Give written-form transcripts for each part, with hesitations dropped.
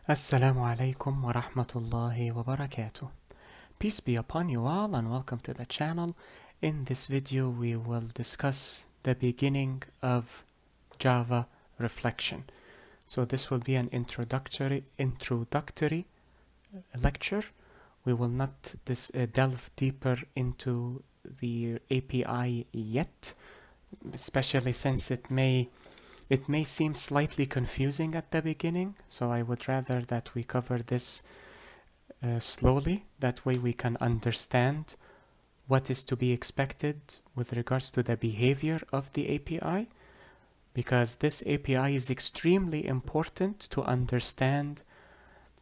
Assalamu alaikum wa rahmatullahi wa barakatuh. Peace be upon you all and welcome to the channel. In this video we will discuss the beginning of Java reflection. So this will be an introductory lecture. We will not delve deeper into the API yet, especially since it may seem slightly confusing at the beginning, so I would rather that we cover this slowly. That way we can understand what is to be expected with regards to the behavior of the API, because this API is extremely important to understand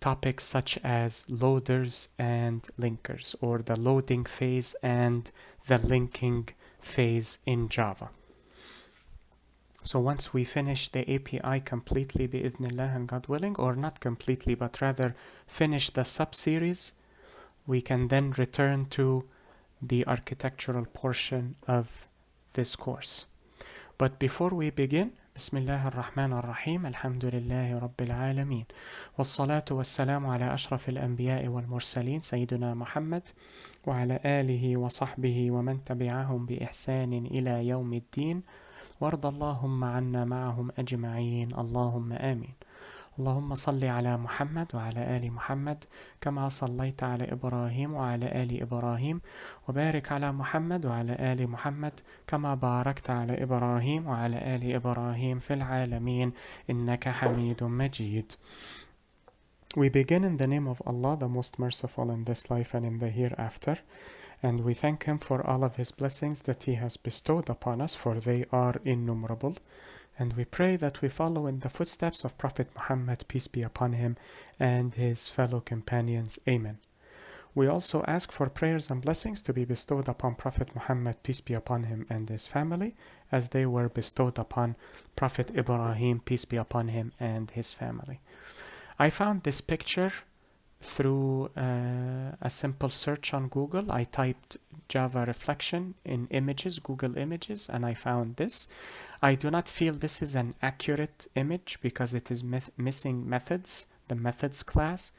topics such as loaders and linkers, or the loading phase and the linking phase in Java. So once we finish the API completely, bi'idhnillah and God willing, or not completely, but rather finish the sub-series, we can then return to the architectural portion of this course. But before we begin, Bismillah ar-Rahman ar-Rahim, Alhamdulillahi Rabbil Alameen, Wassalatu wassalamu ala ashraf al-anbiya'i wal-mursaleen, Sayyiduna Muhammad, wa ala alihi wa sahbihi wa man tabi'ahum bi ihsanin ila yawmi ddin, وارض اللهم عنا معهم أجمعين اللهم آمين. اللهم صل على محمد وعلى آل محمد كما صليت على إبراهيم وعلى آل إبراهيم وبارك على محمد وعلى آل محمد كما باركت على إبراهيم وعلى آل إبراهيم في العالمين إنك حميد مجيد. We begin in the name of Allah, the most merciful in this life and in the hereafter. And we thank Him for all of His blessings that He has bestowed upon us, for they are innumerable. And we pray that we follow in the footsteps of Prophet Muhammad, peace be upon him, and his fellow companions. Amen. We also ask for prayers and blessings to be bestowed upon Prophet Muhammad, peace be upon him, and his family, as they were bestowed upon Prophet Ibrahim, peace be upon him, and his family. I found this picture through a simple search on Google. I typed Java reflection in images, Google Images, and I found this. I do not feel this is an accurate image because it is missing methods, the methods class,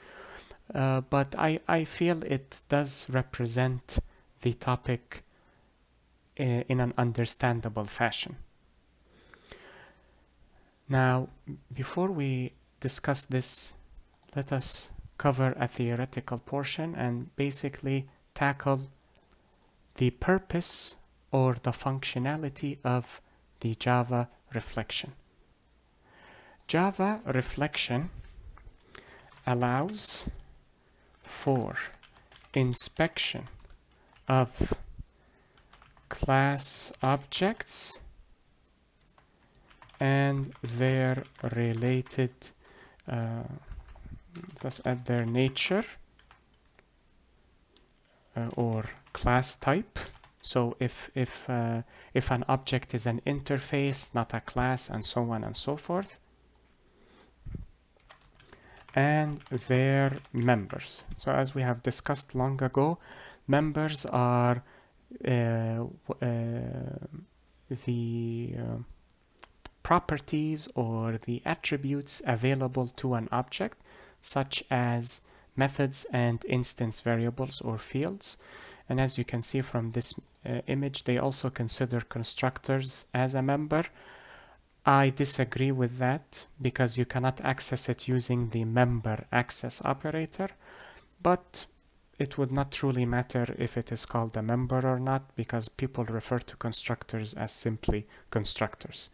but I feel it does represent the topic in an understandable fashion. Now, before we discuss this, let us cover a theoretical portion and basically tackle the purpose or the functionality of the Java reflection. Java reflection allows for inspection of class objects and their related at their nature or class type. So if an object is an interface, not a class, and so on and so forth, and their members. So as we have discussed long ago, members are the properties or the attributes available to an object, such as methods and instance variables or fields. And as you can see from this image, they also consider constructors as a member. I disagree with that because you cannot access it using the member access operator, but it would not truly matter if it is called a member or not, because people refer to constructors as simply constructors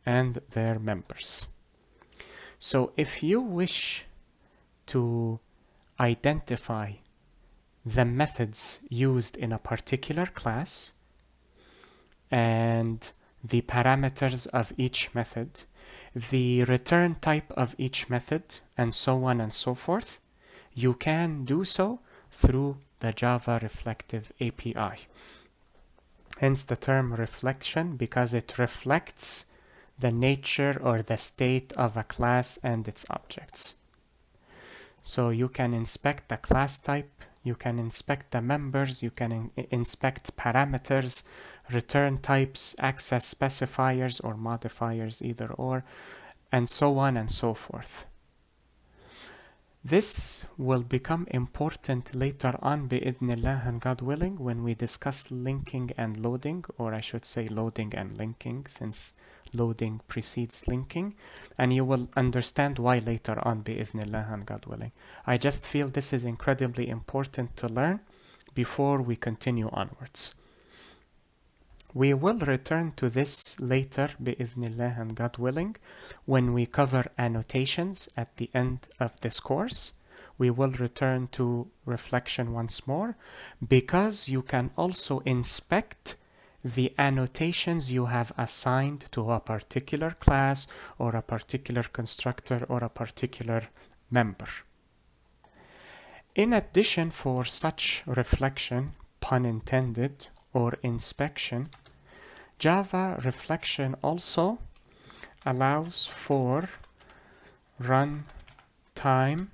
and their members. So if you wish to identify the methods used in a particular class and the parameters of each method, the return type of each method, and so on and so forth, you can do so through the Java Reflective API. Hence the term reflection, because it reflects the nature or the state of a class and its objects. So you can inspect the class type, you can inspect the members, you can inspect parameters, return types, access specifiers or modifiers, either or, and so on and so forth. This will become important later on bi'idhnillah and God willing when we discuss linking and loading, or I should say loading and linking, since loading precedes linking, and you will understand why later on bi'idhnillah and God willing. I just feel this is incredibly important to learn before we continue onwards. We will return to this later bi'idhnillah and God willing when we cover annotations at the end of this course. We will return to reflection once more because you can also inspect the annotations you have assigned to a particular class or a particular constructor or a particular member. In addition, for such reflection, pun intended, or inspection, Java reflection also allows for runtime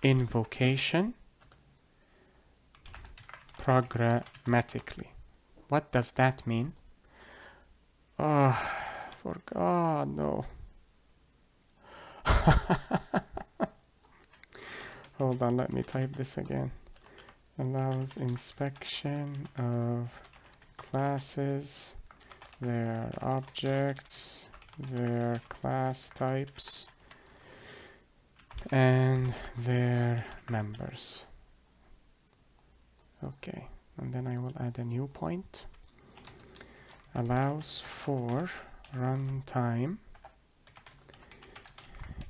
invocation programmatically. What does that mean? Oh, for God, no. Hold on, let me type this again. Allows inspection of classes, their objects, their class types, and their members. Okay, and then I will add a new point. Allows for runtime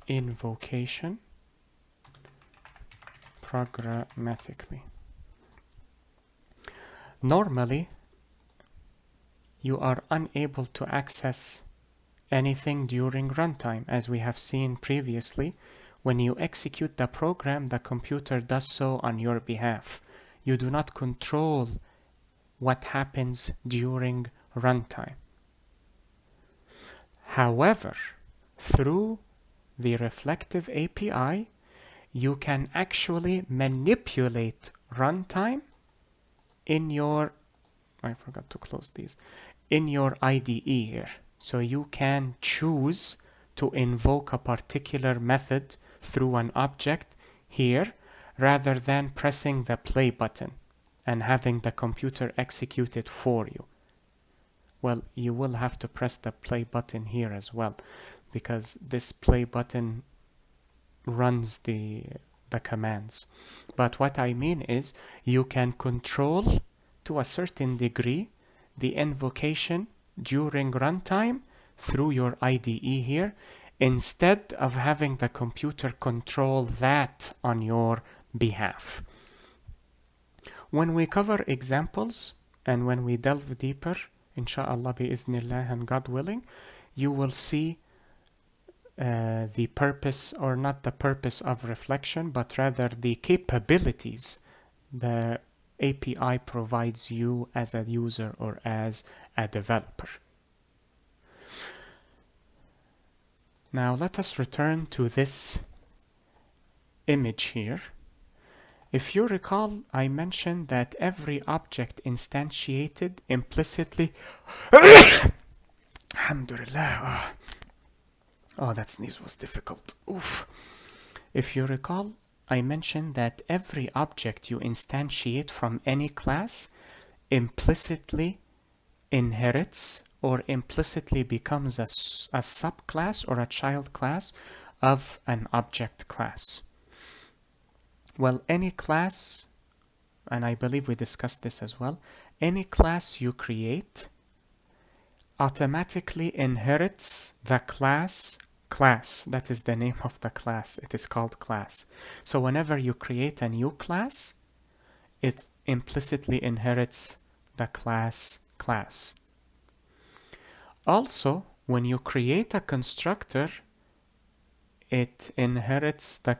invocation programmatically. Normally, you are unable to access anything during runtime. As we have seen previously, when you execute the program, the computer does so on your behalf. You do not control what happens during runtime. However, through the reflective API, you can actually manipulate runtime in your, I forgot to close these, in your IDE here. So you can choose to invoke a particular method through an object here rather than pressing the play button and having the computer execute it for you. Well, you will have to press the play button here as well, because this play button runs the commands. But what I mean is you can control to a certain degree the invocation during runtime through your IDE here, instead of having the computer control that on your behalf. When we cover examples and when we delve deeper, inshallah bi'idhnillah and God willing, you will see the purpose, or not the purpose of reflection, but rather the capabilities the API provides you as a user or as a developer. Now let us return to this image here. If you recall, I mentioned that every object instantiated implicitly Alhamdulillah. Oh, that sneeze was difficult. Oof. If you recall, I mentioned that every object you instantiate from any class implicitly inherits or implicitly becomes a subclass or a child class of an object class. Well, any class, and I believe we discussed this as well, any class you create automatically inherits the class. That is the name of the class. It is called class. So whenever you create a new class, it implicitly inherits the class. Also, when you create a constructor, it inherits the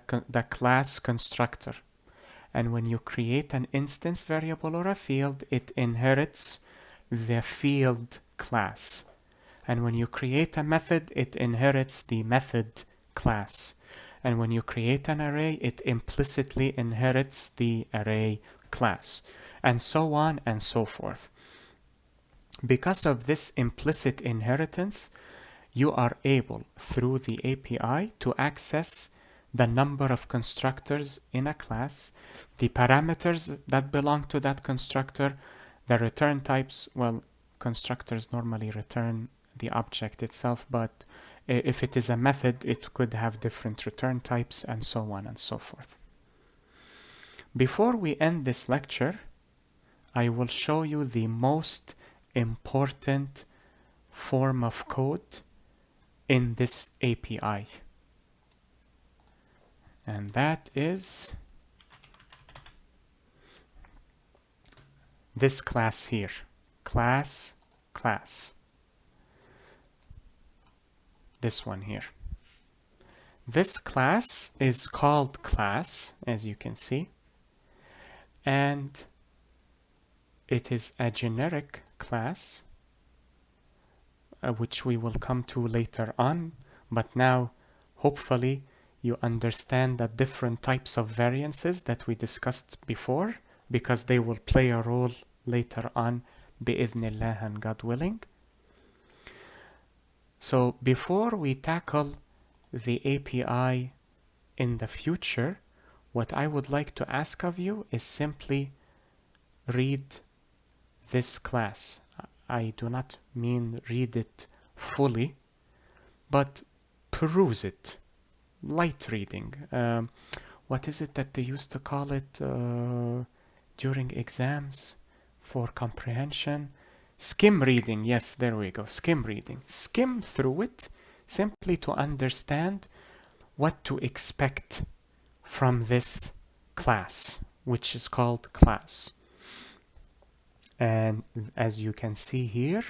class constructor. And when you create an instance variable or a field, it inherits the field class. And when you create a method, it inherits the method class. And when you create an array, it implicitly inherits the array class. And so on and so forth. Because of this implicit inheritance, you are able, through the API, to access the number of constructors in a class, the parameters that belong to that constructor, the return types. Well, constructors normally return the object itself, but if it is a method, it could have different return types, and so on and so forth. Before we end this lecture, I will show you the most important form of code in this API. And that is this class here, class. This one here. This class is called class, as you can see, and it is a generic class, which we will come to later on, but now hopefully you understand the different types of variances that we discussed before, because they will play a role later on, bi'idhnillah and God willing. So before we tackle the API in the future, what I would like to ask of you is simply read this class. I do not mean read it fully, but peruse it. Light reading. What is it that they used to call it during exams for comprehension? Skim reading. Yes, there we go. Skim reading. Skim through it simply to understand what to expect from this class, which is called class. And as you can see here,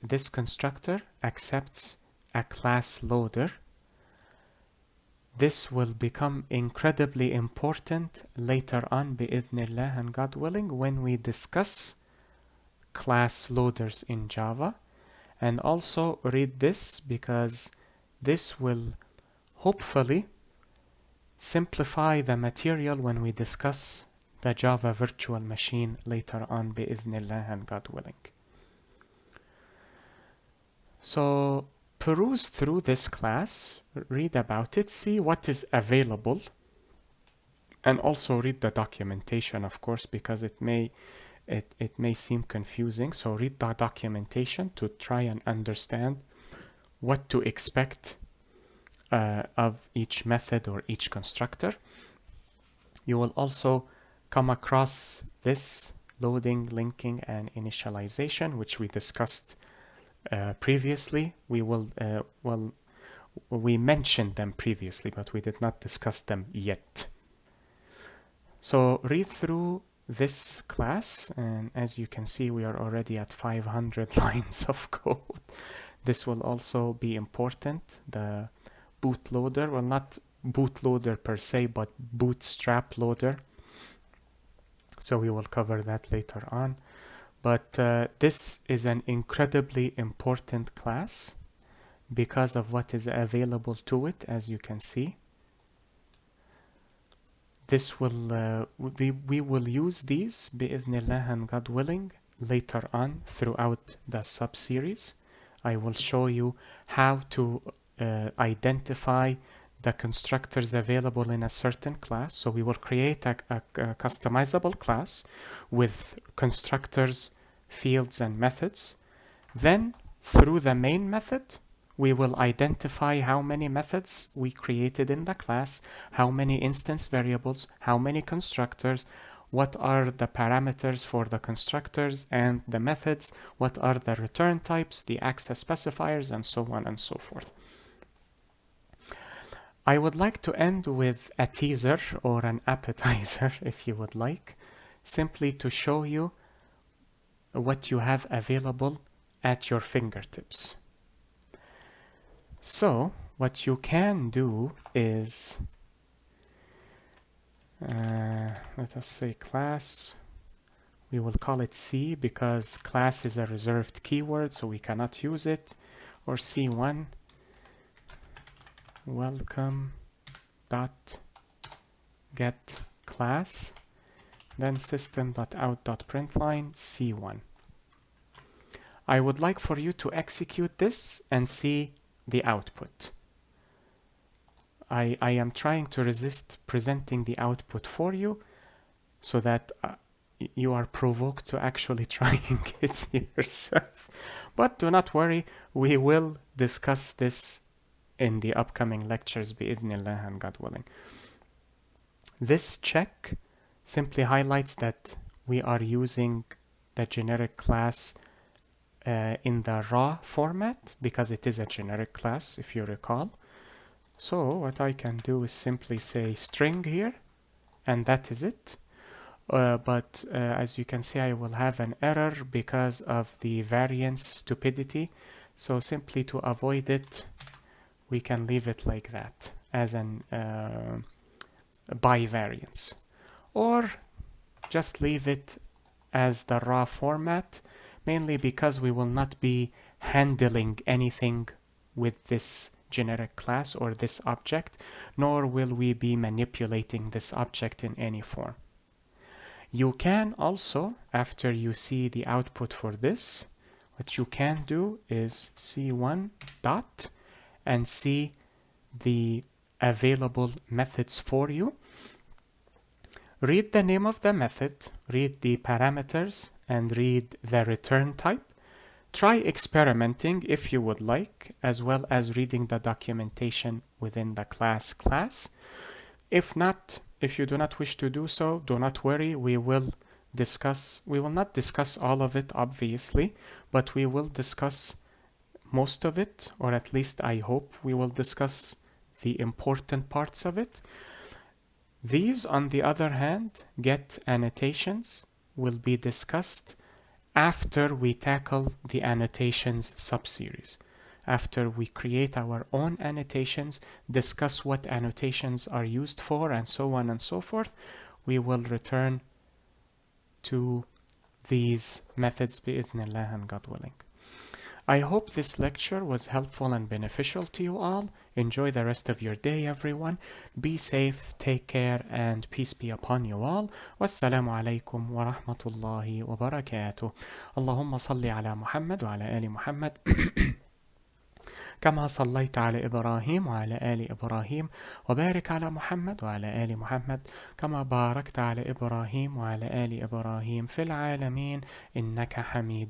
this constructor accepts a class loader. This will become incredibly important later on, bi'idhnillah and God willing, when we discuss class loaders in Java. And also read this, because this will hopefully simplify the material when we discuss the Java virtual machine later on, bi'idhnillah and God willing. So peruse through this class, read about it, see what is available, and also read the documentation, of course, because it may seem confusing. So read the documentation to try and understand what to expect of each method or each constructor. You will also come across this loading, linking, and initialization, which we discussed previously. We mentioned them previously, but we did not discuss them yet. So read through this class, and as you can see, we are already at 500 lines of code. This will also be important. The bootloader, well, not bootloader per se, but bootstrap loader. So we will cover that later on. But this is an incredibly important class because of what is available to it, as you can see. This will we will use these bi'idhnillah and God willing later on throughout the sub-series. I will show you how to identify the constructors available in a certain class. So we will create a customizable class with constructors, fields, and methods. Then through the main method, we will identify how many methods we created in the class, how many instance variables, how many constructors, what are the parameters for the constructors and the methods, what are the return types, the access specifiers, and so on and so forth. I would like to end with a teaser or an appetizer, if you would like, simply to show you what you have available at your fingertips. So what you can do is, let us say class. We will call it C because class is a reserved keyword, so we cannot use it. Or C1, welcome dot get class, then system.out.println C1. I would like for you to execute this and see the output. I am trying to resist presenting the output for you so that you are provoked to actually trying it yourself. But do not worry, we will discuss this in the upcoming lectures بإذن and God willing. This check simply highlights that we are using the generic class in the raw format because it is a generic class, if you recall. So what I can do is simply say string here, and that is it. But as you can see, I will have an error because of the variance stupidity. So simply to avoid it, we can leave it like that as an bivariance, or just leave it as the raw format, mainly because we will not be handling anything with this generic class or this object, nor will we be manipulating this object in any form. You can also, after you see the output for this, what you can do is C1 dot and see the available methods for you. Read the name of the method, read the parameters, and read the return type. Try experimenting if you would like, as well as reading the documentation within the class. If not, if you do not wish to do so, do not worry, we will not discuss all of it, obviously, but we will discuss most of it, or at least I hope we will discuss the important parts of it. These, on the other hand, get annotations, will be discussed after we tackle the annotations subseries. After we create our own annotations, discuss what annotations are used for, and so on and so forth, we will return to these methods بإذن and God willing. I hope this lecture was helpful and beneficial to you all. Enjoy the rest of your day, everyone. Be safe, take care, and peace be upon you all. Wassalamu alaikum wa rahmatullahi wa barakatuh. Allahumma salli ala Muhammad wa ala ali Muhammad. كما صليت على إبراهيم وعلى آل إبراهيم وبارك على محمد وعلى آل محمد كما باركت على إبراهيم وعلى آل إبراهيم في العالمين إنك حميد